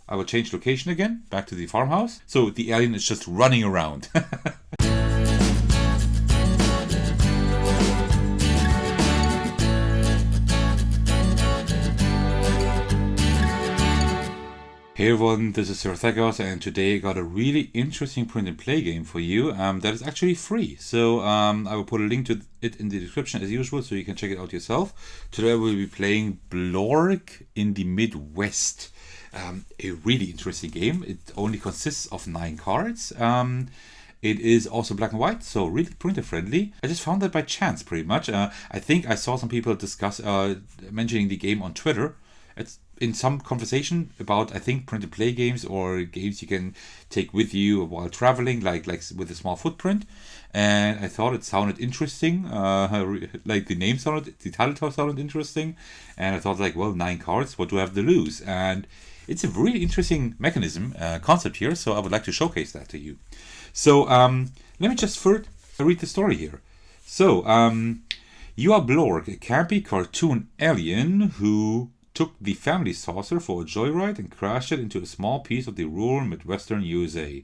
I will change location again, back to the farmhouse. So the alien is just running around. Hey everyone, this is Sir Thagos, and today I got a really interesting print and play game for you that is actually free. So I will put a link to it in the description as usual, so you can check it out yourself. Today I will be playing Blorg in the Midwest. A really interesting game. It only consists of 9 cards. It is also black and white, so really printer friendly. I just found that by chance pretty much. I think I saw some people discuss mentioning the game on Twitter. It's in some conversation about, I think, print and play games or games you can take with you while traveling, like with a small footprint. And I thought it sounded interesting. Like the name sounded, the title sounded interesting. And I thought, like, well, 9 cards, what do I have to lose? And it's a really interesting mechanism, concept here. So I would like to showcase that to you. So let me just first read the story here. So you are Blorg, a campy cartoon alien who took the family saucer for a joyride and crashed it into a small piece of the rural Midwestern USA.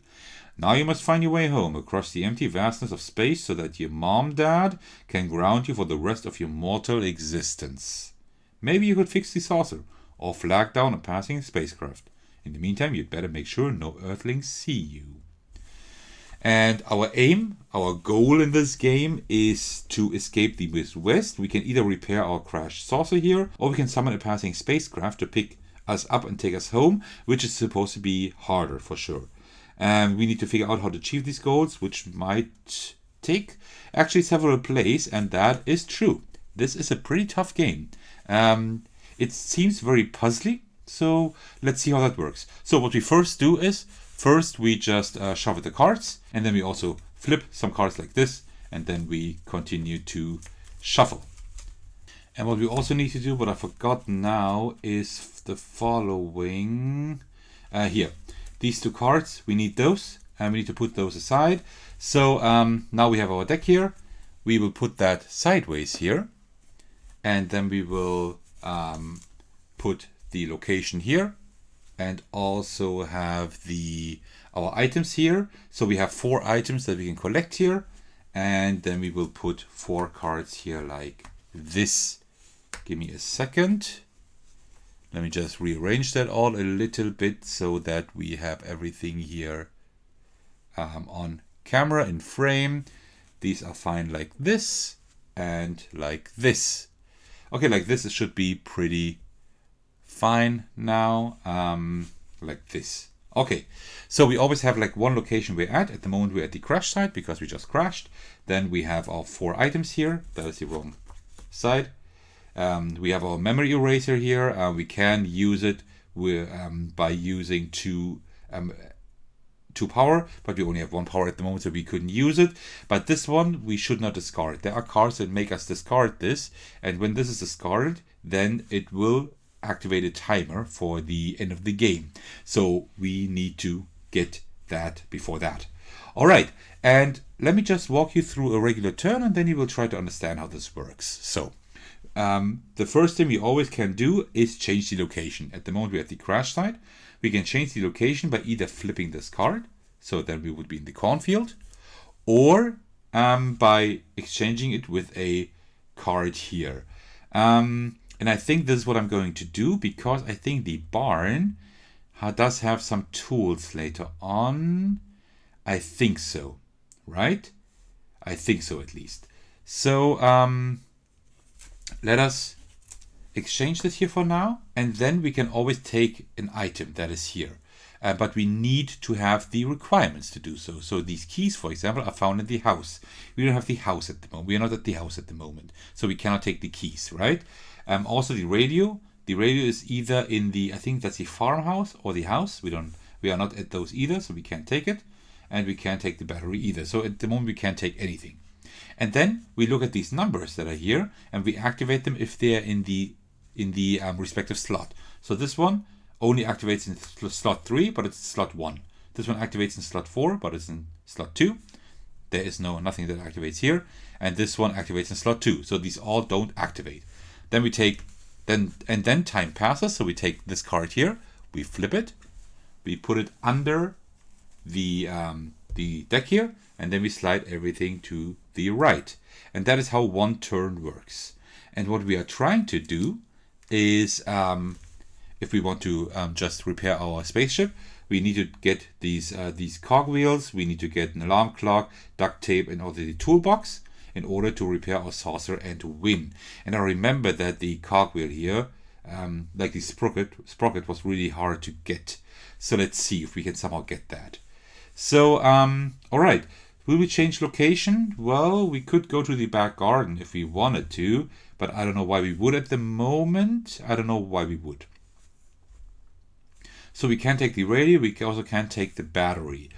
Now you must find your way home across the empty vastness of space so that your mom-dad can ground you for the rest of your mortal existence. Maybe you could fix the saucer or flag down a passing spacecraft. In the meantime, you'd better make sure no Earthlings see you. And our aim, our goal in this game is to escape the Midwest. We can either repair our crashed saucer here, or we can summon a passing spacecraft to pick us up and take us home, which is supposed to be harder for sure. And we need to figure out how to achieve these goals, which might take actually several plays, and that is true. This is a pretty tough game. It seems very puzzly, so let's see how that works. So what we first do is, first we just shuffle the cards, and then we also flip some cards like this, and then we continue to shuffle. And what we also need to do, what I forgot now, is the following. Here, these 2 cards, we need those, and we need to put those aside. So now we have our deck here. We will put that sideways here, and then we will put the location here, and also have our items here. So we have 4 items that we can collect here, and then we will put 4 cards here like this. Give me a second. Let me just rearrange that all a little bit so that we have everything here on camera in frame. These are fine like this and like this. Okay, like this, it should be pretty fine now, like this. Okay, so we always have like one location we're at. At the moment we're at the crash site because we just crashed. Then we have our 4 items here. That is the wrong side. We have our memory eraser here. We can use it by using 2 power, but we only have 1 power at the moment, so we couldn't use it. But this one we should not discard. There are cards that make us discard this, and when this is discarded, then it will activate a timer for the end of the game. So we need to get that before that. All right, and let me just walk you through a regular turn, and then you will try to understand how this works. So the first thing we always can do is change the location. At the moment we're at the crash site. We can change the location by either flipping this card, so then we would be in the cornfield, or by exchanging it with a card here. And I think this is what I'm going to do, because I think the barn does have some tools later on. I think so, right? I think so, at least. So let us exchange this here for now, and then we can always take an item that is here. But we need to have the requirements to do so. So these keys, for example, are found in the house. We don't have the house at the moment. We are not at the house at the moment, so we cannot take the keys, right? Also the radio. The radio is either in the, I think that's the farmhouse or the house. We are not at those either, so we can't take it. And we can't take the battery either. So at the moment we can't take anything. And then we look at these numbers that are here, and we activate them if they are in the respective slot. So this one only activates in slot 3, but it's slot 1. This one activates in slot 4, but it's in slot 2. There is nothing that activates here. And this one activates in slot 2. So these all don't activate. Then we take, then time passes. So we take this card here, we flip it, we put it under the deck here, and then we slide everything to the right. And that is how one turn works. And what we are trying to do is, if we want to just repair our spaceship, we need to get these cogwheels, we need to get an alarm clock, duct tape, and also the toolbox in order to repair our saucer and to win. And I remember that the cogwheel here, like the sprocket was really hard to get. So let's see if we can somehow get that. So, all right. Will we change location? Well, we could go to the back garden if we wanted to, but I don't know why we would at the moment. I don't know why we would. So we can take the radio, we also can take the battery.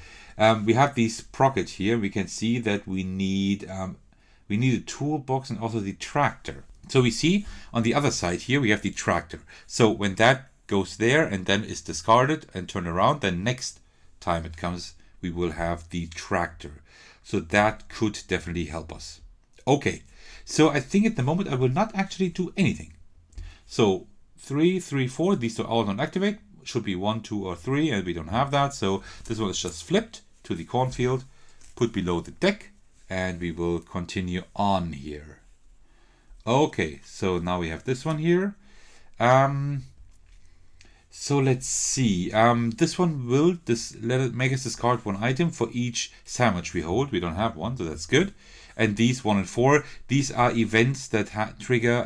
We have the sprocket here. We can see that we need a toolbox and also the tractor. So we see on the other side here, we have the tractor. So when that goes there and then is discarded and turned around, then next time it comes, we will have the tractor. So that could definitely help us. Okay, so I think at the moment I will not actually do anything. So 3, 3, 4, these are all non-activate. Should be 1, 2, or 3, and we don't have that. So this one is just flipped to the cornfield, put below the deck, and we will continue on here. Okay, so now we have this one here. So let's see. This one will let it make us discard one item for each sandwich we hold. We don't have one, so that's good. And these 1 and 4, these are events that trigger.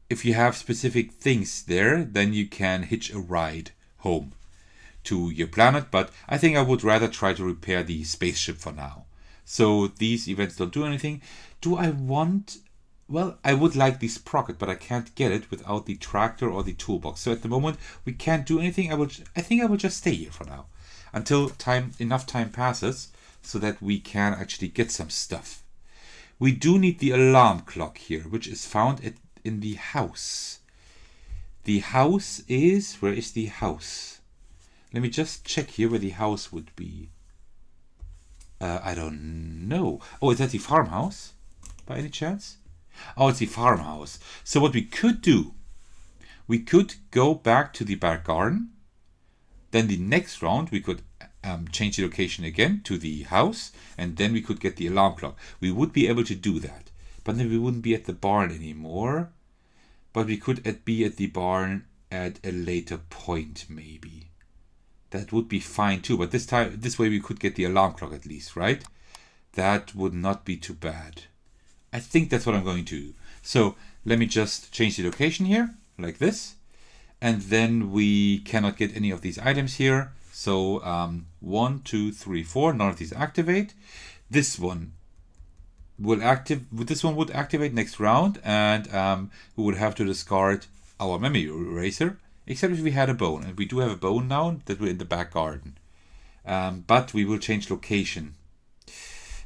If you have specific things there, then you can hitch a ride home to your planet. But I think I would rather try to repair the spaceship for now. So these events don't do anything. Do I want... Well, I would like the sprocket, but I can't get it without the tractor or the toolbox. So at the moment, we can't do anything. I think I will just stay here for now until enough time passes so that we can actually get some stuff. We do need the alarm clock here, which is found in the house. The house is... Where is the house? Let me just check here where the house would be. I don't know. Oh, is that the farmhouse? By any chance? Oh, it's the farmhouse. So what we could do, we could go back to the back garden. Then the next round, we could change the location again to the house. And then we could get the alarm clock. We would be able to do that. But then we wouldn't be at the barn anymore. But we could be at the barn at a later point, maybe. That would be fine too. But this way we could get the alarm clock at least, right? That would not be too bad. I think that's what I'm going to do. So let me just change the location here, like this. And then we cannot get any of these items here. So 1, 2, 3, 4, none of these activate. This one would activate next round, and we would have to discard our memory eraser, except if we had a bone. And we do have a bone now that we're in the back garden. But we will change location.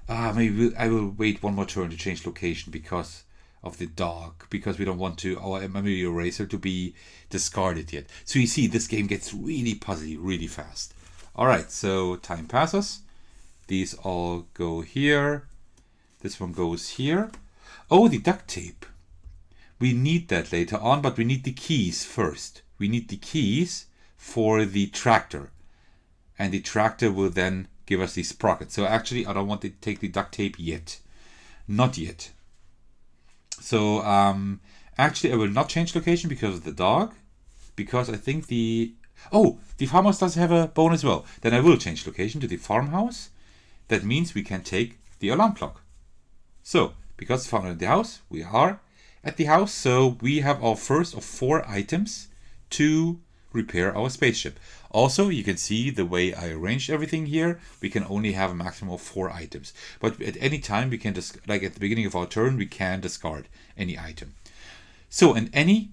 Maybe I will wait one more turn to change location because of the dog, because we don't want our memory eraser to be discarded yet. So you see, this game gets really puzzly really fast. All right, so time passes. These all go here. This one goes here. Oh, the duct tape. We need that later on, but we need the keys first. We need the keys for the tractor. And the tractor will then give us the sprocket. So actually, I don't want to take the duct tape yet. Not yet. So actually, I will not change location because of the dog. Because I think the farmhouse does have a bone as well. Then I will change location to the farmhouse. That means we can take the alarm clock. So, because it's found in the house, we are at the house. So we have our first of 4 items to repair our spaceship. Also, you can see the way I arranged everything here. We can only have a maximum of 4 items. But at any time, we can like at the beginning of our turn, we can discard any item. So, in any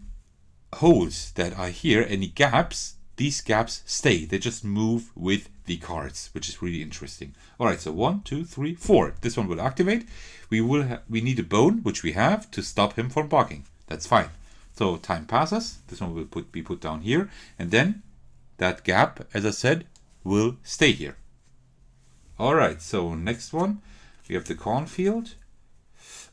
holes that are here, any gaps, these gaps stay. They just move with the cards, which is really interesting. All right, so 1, 2, 3, 4. This one will activate. We need a bone, which we have, to stop him from barking. That's fine. So time passes. This one will be put down here, and then that gap, as I said, will stay here. All right. So next one, we have the cornfield.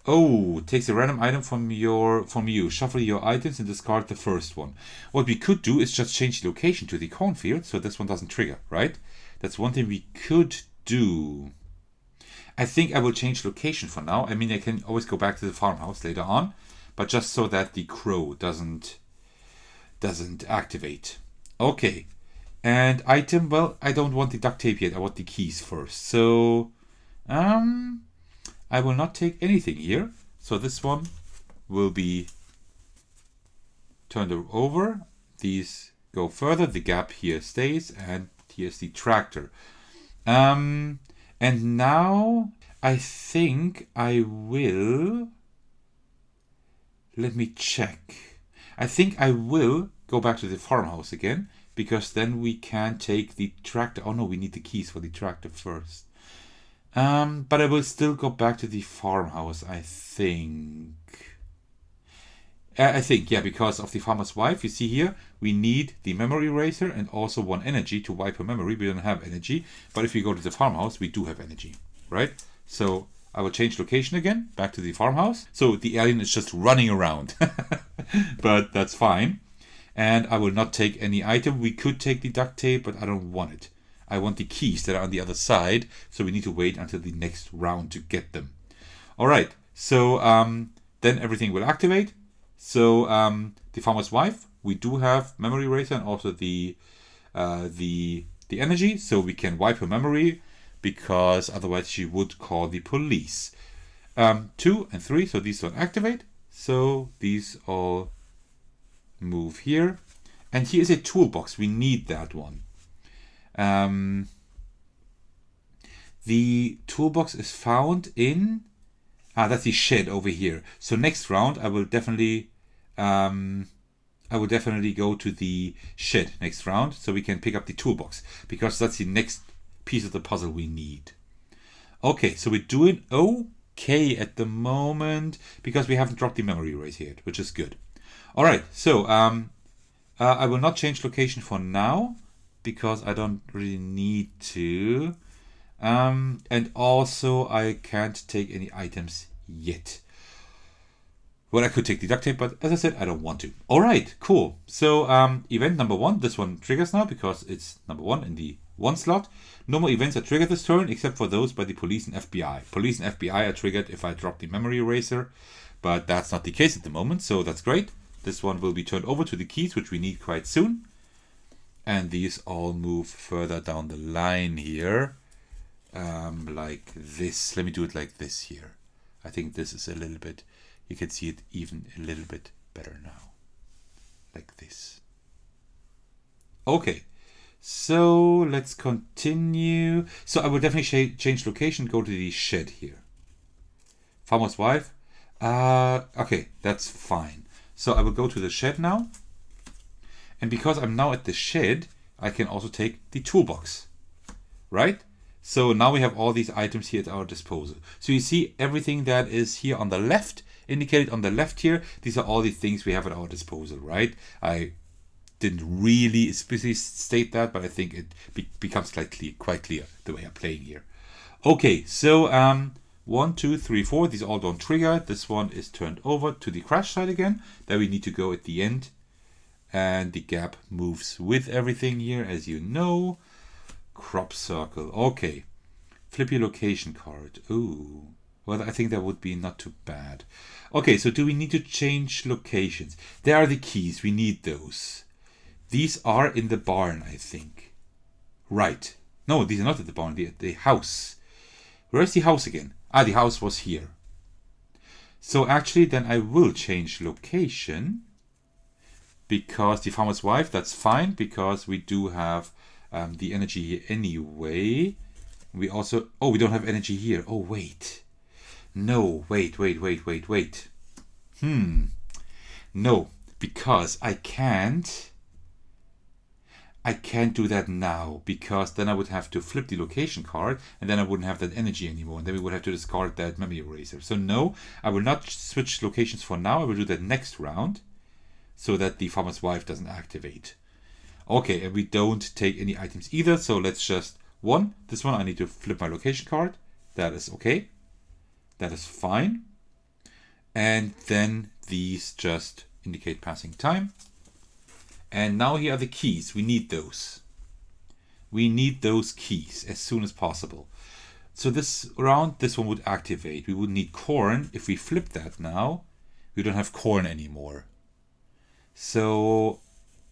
Oh, takes a random item from you. Shuffle your items and discard the first one. What we could do is just change the location to the cornfield, so this one doesn't trigger, right? That's one thing we could do. I think I will change location for now. I mean, I can always go back to the farmhouse later on, but just so that the crow doesn't activate. Okay. And item, well, I don't want the duct tape yet. I want the keys first. So, I will not take anything here. So this one will be turned over. These go further. The gap here stays, and here's the tractor. And now I think I will. Let me check. I think I will go back to the farmhouse again, because then we can take the tractor. Oh no, we need the keys for the tractor first. But I will still go back to the farmhouse, I think. Yeah, because of the farmer's wife, you see here, we need the memory eraser and also one energy to wipe her memory. We don't have energy, but if we go to the farmhouse, we do have energy, right? So I will change location again, back to the farmhouse. So the alien is just running around, but that's fine. And I will not take any item. We could take the duct tape, but I don't want it. I want the keys that are on the other side, so we need to wait until the next round to get them. All right, so then everything will activate. So the farmer's wife, we do have memory eraser and also the energy, so we can wipe her memory, because otherwise she would call the police. 2 and 3, so these don't activate. So these all move here. And here is a toolbox. We need that one. The toolbox is found in... that's the shed over here. So next round I will definitely go to the shed next round, so we can pick up the toolbox, because that's the next piece of the puzzle we need. Okay, so we're doing okay at the moment, because we haven't dropped the memory eraser yet, which is good. All right, so I will not change location for now, because I don't really need to. And also I can't take any items yet. Well, I could take the duct tape, but as I said, I don't want to. All right, cool. So event number 1, this one triggers now because it's number 1 in the 1 slot. No more events are triggered this turn, except for those by the police and FBI. Police and FBI are triggered if I drop the memory eraser, but that's not the case at the moment, so that's great. This one will be turned over to the keys, which we need quite soon. And these all move further down the line here, like this. Let me do it like this here. I think this is a little bit, you can see it even a little bit better now, like this. Okay, so let's continue. So I will definitely change location, go to the shed here. Farmer's wife. Okay, that's fine. So I will go to the shed now. And because I'm now at the shed, I can also take the toolbox, right? So now we have all these items here at our disposal. So you see everything that is here on the left, indicated on the left here, these are all the things we have at our disposal, right? I didn't really explicitly state that, but I think it becomes quite clear the way I'm playing here. Okay, so 1, 2, 3, 4, these all don't trigger. This one is turned over to the crash site again. Then we need to go at the end. And the gap moves with everything here, as you know. Crop circle. Okay. Flip your location card. Ooh. Well, I think that would be not too bad. Okay, so do we need to change locations? There are the keys. We need those. These are in the barn, I think. Right. No, these are not at the barn. They're at the house. Where's the house again? The house was here. So actually, then I will change location. Because the farmer's wife, that's fine, because we do have the energy here anyway. We also, we don't have energy here. Oh, wait. No, wait. No, because I can't do that now, because then I would have to flip the location card, and then I wouldn't have that energy anymore, and then we would have to discard that memory eraser. So no, I will not switch locations for now. I will do that next round, so that the farmer's wife doesn't activate. Okay, and we don't take any items either, so let's just, this one I need to flip my location card. That is okay. That is fine. And then these just indicate passing time. And now here are the keys. We need those. We need those keys as soon as possible. So this round, this one would activate. We would need corn. If we flip that now, we don't have corn anymore. So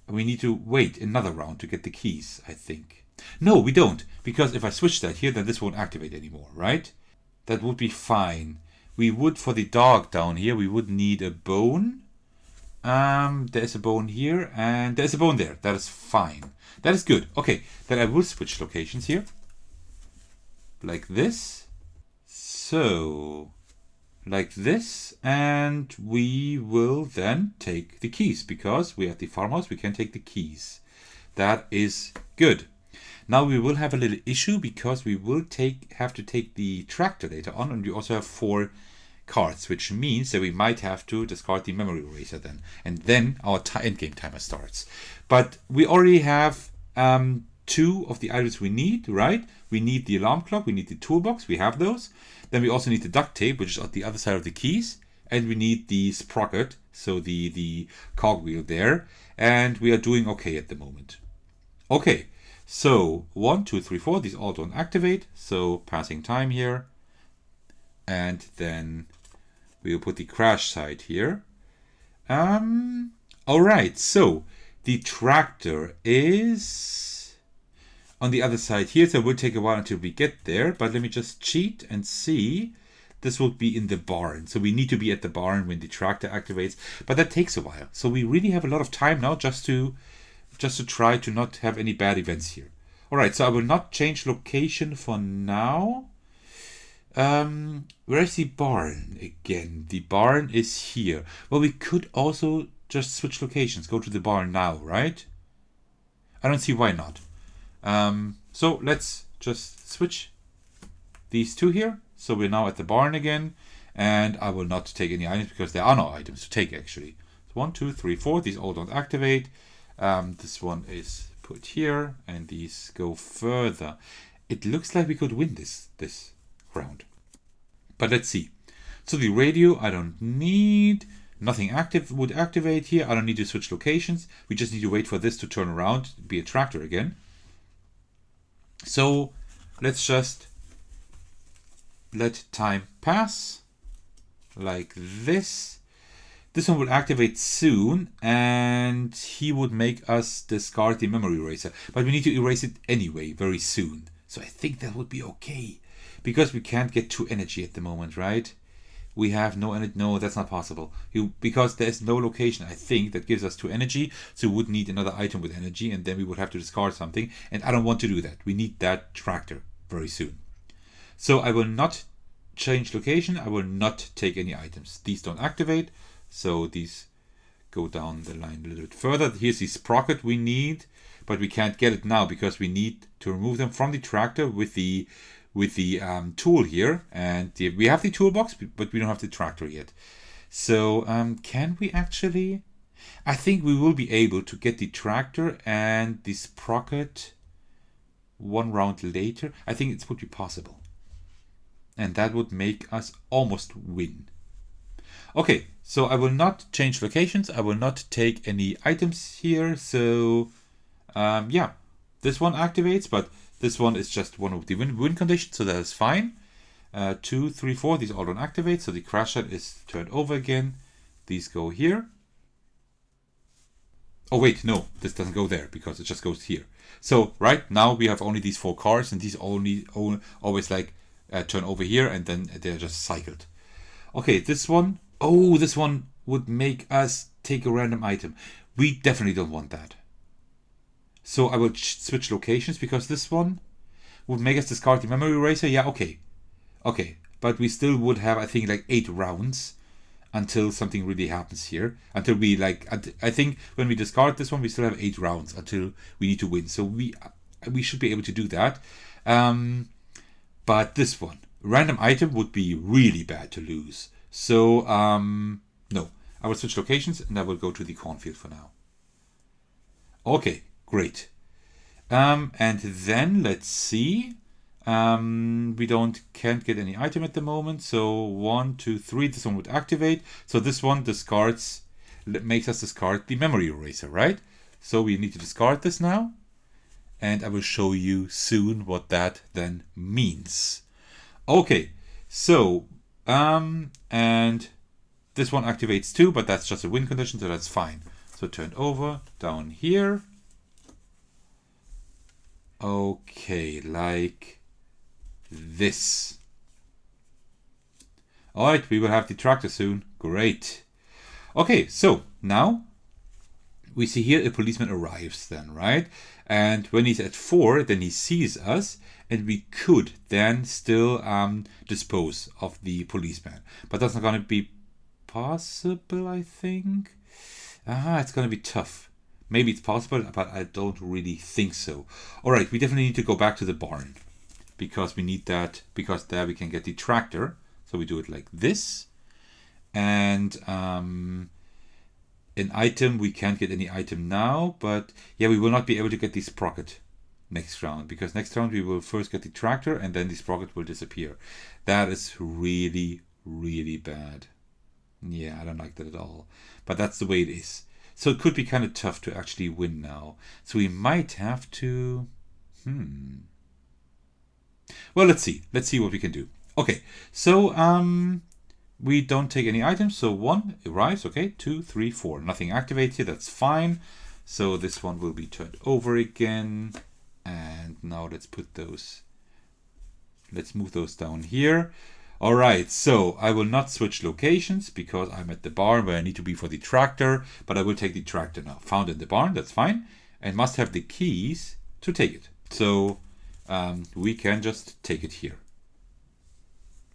we need to wait another round to get the keys, I think. No, we don't. Because if I switch that here, then this won't activate anymore, right? That would be fine. We would, for the dog down here, we would need a bone. There's a bone here, and there's a bone there. That is fine. That is good. Okay, then I will switch locations here. Like this. So, like this. And we will then take the keys, because we are at the farmhouse, we can take the keys. That is good. Now we will have a little issue, because we will have to take the tractor later on, and we also have 4 cards, which means that we might have to discard the memory eraser then, and then our endgame timer starts. But we already have 2 of the items we need, right? We need the alarm clock, we need the toolbox, we have those. Then we also need the duct tape, which is on the other side of the keys, and we need the sprocket, so the cogwheel there, and we are doing okay at the moment. Okay, so 1, 2, 3, 4, these all don't activate, so passing time here. And then we'll put the crash site here. Alright, so the tractor is on the other side here, so it will take a while until we get there, but let me just cheat and see. This will be in the barn, so we need to be at the barn when the tractor activates, but that takes a while. So we really have a lot of time now just to try to not have any bad events here. Alright, so I will not change location for now. Where is the barn again? The barn is here. Well, we could also just switch locations. Go to the barn now, right? I don't see why not. So let's just switch these 2 here. So we're now at the barn again. And I will not take any items because there are no items to take actually. So 1, 2, 3, 4. These all don't activate. This one is put here. And these go further. It looks like we could win this round. But let's see. So the radio I don't need. Nothing active would activate here. I don't need to switch locations. We just need to wait for this to turn around, be a tractor again. So let's just let time pass like this. This one will activate soon, and he would make us discard the memory eraser. But we need to erase it anyway very soon. So I think that would be okay. Because we can't get 2 energy at the moment, right? We have no energy. No, that's not possible. Because there's no location, I think, that gives us 2 energy. So we would need another item with energy, and then we would have to discard something. And I don't want to do that. We need that tractor very soon. So I will not change location. I will not take any items. These don't activate. So these go down the line a little bit further. Here's the sprocket we need. But we can't get it now because we need to remove them from the tractor with the tool here, and we have the toolbox, but we don't have the tractor yet. So can we actually? I think we will be able to get the tractor and the sprocket 1 round later. I think it would be possible, and that would make us almost win. Okay, so I will not change locations. I will not take any items here. So yeah, this one activates, but this one is just one of the win conditions, so that is fine. 2, 3, 4, these all don't activate, so the crash site is turned over again. These go here. Oh wait, no, this doesn't go there because it just goes here. So right now we have only these 4 cars, and these always like turn over here, and then they're just cycled. Okay, this one. Oh, this one would make us take a random item. We definitely don't want that. So I will switch locations because this one would make us discard the memory eraser. Yeah, okay. Okay, but we still would have, I think, like 8 rounds until something really happens here. Until we I think when we discard this one, we still have 8 rounds until we need to win. So we should be able to do that. But this one, random item would be really bad to lose. So no, I will switch locations and I will go to the cornfield for now. Okay. Great. And then let's see. We can't get any item at the moment. So 1, 2, 3, this one would activate. So this one makes us discard the memory eraser, right? So we need to discard this now. And I will show you soon what that then means. Okay, so, and this one activates too, but that's just a win condition, so that's fine. So turn over, down here. Okay, like this. All right, we will have the tractor soon. Great. Okay, so now we see here a policeman arrives then, right? And when he's at 4, then he sees us, and we could then still dispose of the policeman. But that's not going to be possible, I think. It's going to be tough. Maybe it's possible, but I don't really think so. All right, we definitely need to go back to the barn because we need that, because there we can get the tractor. So we do it like this. And an item, we can't get any item now, but yeah, we will not be able to get the sprocket next round, because next round we will first get the tractor and then the sprocket will disappear. That is really, really bad. Yeah, I don't like that at all, but that's the way it is. So it could be kind of tough to actually win now. So we might have to, well, let's see what we can do. Okay, so we don't take any items, so 1 arrives, okay, 2, 3, 4. Nothing activates here, that's fine. So this one will be turned over again. And now let's move those down here. All right, so I will not switch locations because I'm at the barn where I need to be for the tractor, but I will take the tractor now. Found in the barn, that's fine. And must have the keys to take it. So we can just take it here.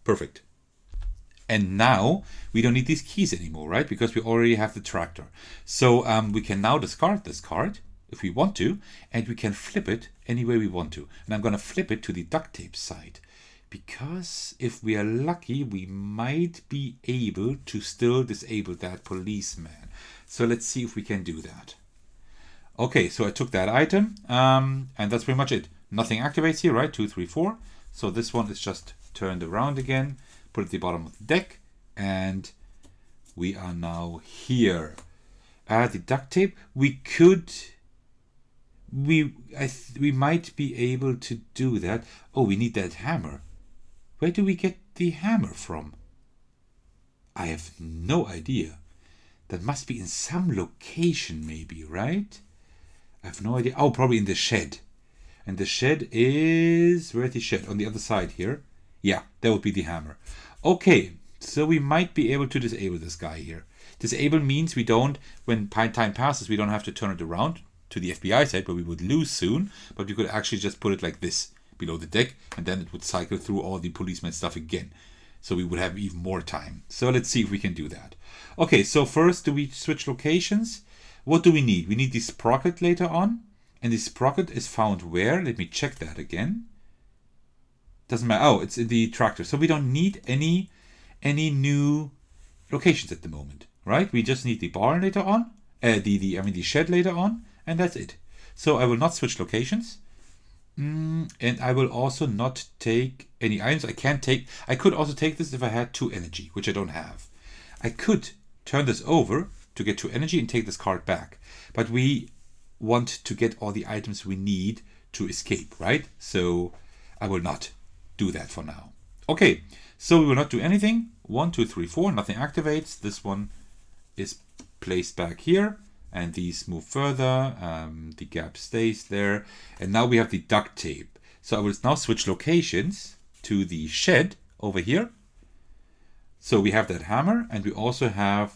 Perfect. And now we don't need these keys anymore, right? Because we already have the tractor. So we can now discard this card if we want to, and we can flip it any way we want to. And I'm going to flip it to the duct tape side, because if we are lucky, we might be able to still disable that policeman. So let's see if we can do that. Okay, so I took that item, and that's pretty much it. Nothing activates here, right? 2, 3, 4. So this one is just turned around again, put it at the bottom of the deck, and we are now here. The duct tape, we might be able to do that. Oh, we need that hammer. Where do we get the hammer from? I have no idea. That must be in some location maybe, right? I have no idea. Oh, probably in the shed. And the shed is... Where's the shed? On the other side here. Yeah, that would be the hammer. Okay, so we might be able to disable this guy here. Disable means we don't, when time passes, we don't have to turn it around to the FBI side, where we would lose soon. But we could actually just put it like this below the deck, and then it would cycle through all the policeman stuff again. So we would have even more time. So let's see if we can do that. Okay, so first, do we switch locations? What do we need? We need the sprocket later on. And the sprocket is found where? Let me check that again. Doesn't matter. Oh, it's in the tractor. So we don't need any new locations at the moment, right? We just need the barn later on. The shed later on. And that's it. So I will not switch locations. And I will also not take any items. I could also take this if I had 2 energy, which I don't have. I could turn this over to get 2 energy and take this card back. But we want to get all the items we need to escape, right? So I will not do that for now. Okay, so we will not do anything. 1, 2, 3, 4, nothing activates. This one is placed back here. And these move further, the gap stays there. And now we have the duct tape. So I will now switch locations to the shed over here. So we have that hammer, and we also have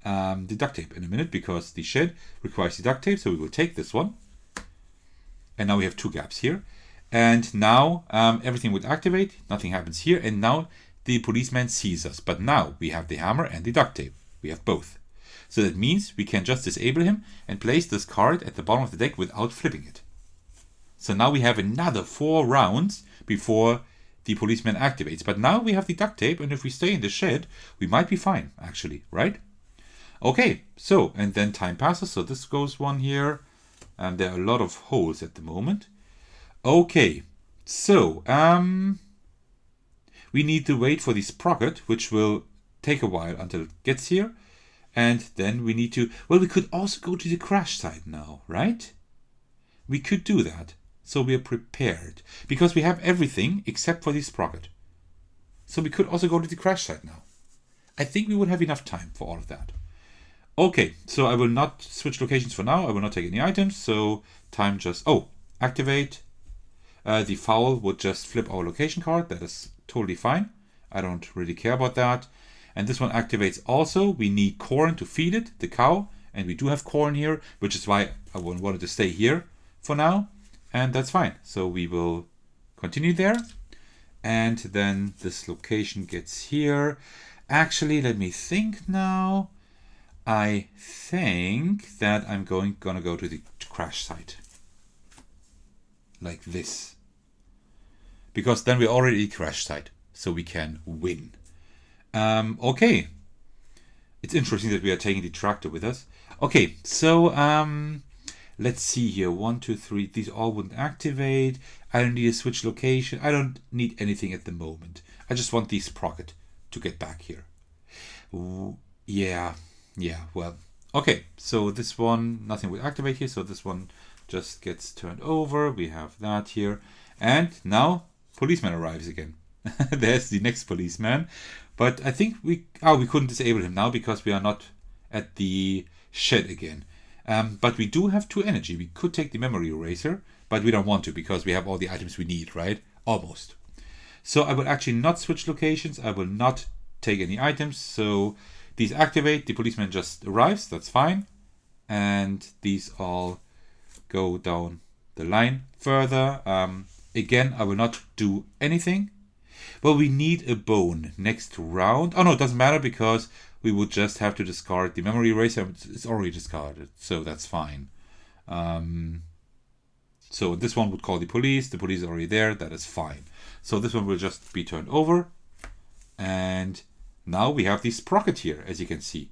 the duct tape in a minute, because the shed requires the duct tape. So we will take this one. And now we have 2 gaps here. And now everything would activate. Nothing happens here. And now the policeman sees us. But now we have the hammer and the duct tape. We have both. So that means we can just disable him and place this card at the bottom of the deck without flipping it. So now we have another 4 rounds before the policeman activates. But now we have the duct tape, and if we stay in the shed, we might be fine, actually, right? Okay, so, and then time passes. So this goes one here, and there are a lot of holes at the moment. Okay, So, we need to wait for the sprocket, which will take a while until it gets here. And then we need to, well, we could also go to the crash site now, right? We could do that. So we are prepared because we have everything except for the sprocket. So we could also go to the crash site now. I think we would have enough time for all of that. Okay, so I will not switch locations for now. I will not take any items. So time just, activate. The foul would just flip our location card. That is totally fine. I don't really care about that. And this one activates also. We need corn to feed it, the cow. And we do have corn here, which is why I wanted to stay here for now. And that's fine. So we will continue there. And then this location gets here. Actually, let me think now. I think that I'm gonna go to the crash site. Like this. Because then we're already at crash site. So we can win. Okay. It's interesting that we are taking the tractor with us. Okay, so let's see here. 1, 2, 3. These all wouldn't activate. I don't need a switch location. I don't need anything at the moment. I just want the sprocket to get back here. Ooh, yeah, well. Okay, so this one, nothing will activate here. So this one just gets turned over. We have that here. And now policeman arrives again. There's the next policeman. But I think we couldn't disable him now because we are not at the shed again. But we do have 2 energy. We could take the memory eraser, but we don't want to because we have all the items we need, right? Almost. So I will actually not switch locations. I will not take any items. So these activate. The policeman just arrives. That's fine. And these all go down the line further. Again, I will not do anything. Well, we need a bone next round. Oh no, it doesn't matter because we would just have to discard the memory eraser. It's already discarded, so that's fine. So this one would call the police. The police is already there. That is fine. So this one will just be turned over. And now we have the sprocket here, as you can see.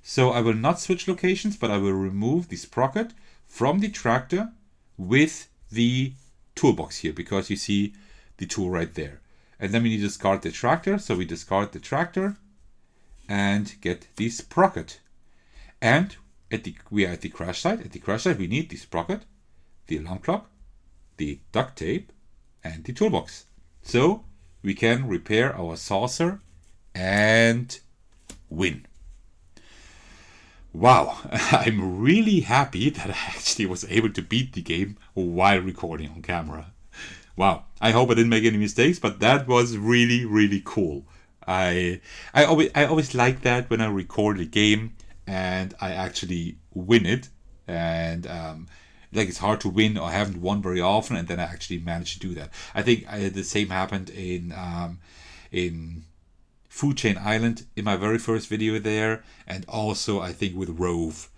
So I will not switch locations, but I will remove the sprocket from the tractor with the toolbox here because you see the tool right there. And then we need to discard the tractor. So we discard the tractor and get the sprocket. And we are at the crash site. At the crash site, we need the sprocket, the alarm clock, the duct tape, and the toolbox. So we can repair our saucer and win. Wow, I'm really happy that I actually was able to beat the game while recording on camera. Wow, I hope I didn't make any mistakes, but that was really, really cool. I always like that when I record a game and I actually win it, and like it's hard to win or I haven't won very often, and then I actually managed to do that. I think the same happened in Food Chain Island in my very first video there, and also I think with Rove,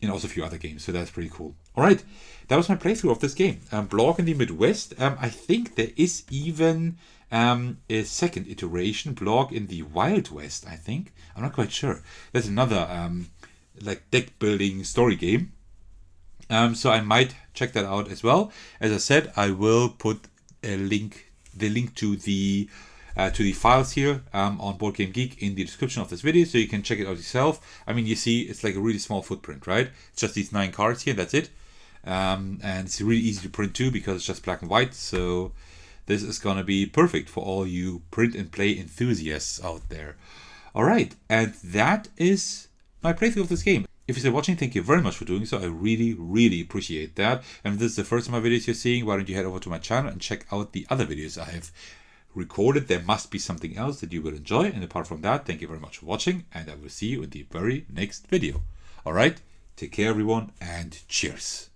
and also a few other games. So that's pretty cool. All right, that was my playthrough of this game. Blorg in the Midwest. I think there is even a second iteration, Blorg in the Wild West. I think I'm not quite sure. There's another like deck building story game. So I might check that out as well. As I said, I will put the link to the files here on Board Game Geek in the description of this video, so you can check it out yourself. I mean, you see, it's like a really small footprint, right? It's just these 9 cards here, that's it. And it's really easy to print too because it's just black and white. So this is gonna be perfect for all you print and play enthusiasts out there. All right, and that is my playthrough of this game. If you're still watching, thank you very much for doing so. I really, really appreciate that. And if this is the first of my videos you're seeing, why don't you head over to my channel and check out the other videos I have recorded. There must be something else that you will enjoy. And apart from that, thank you very much for watching, and I will see you in the very next video. All right, take care everyone, and cheers.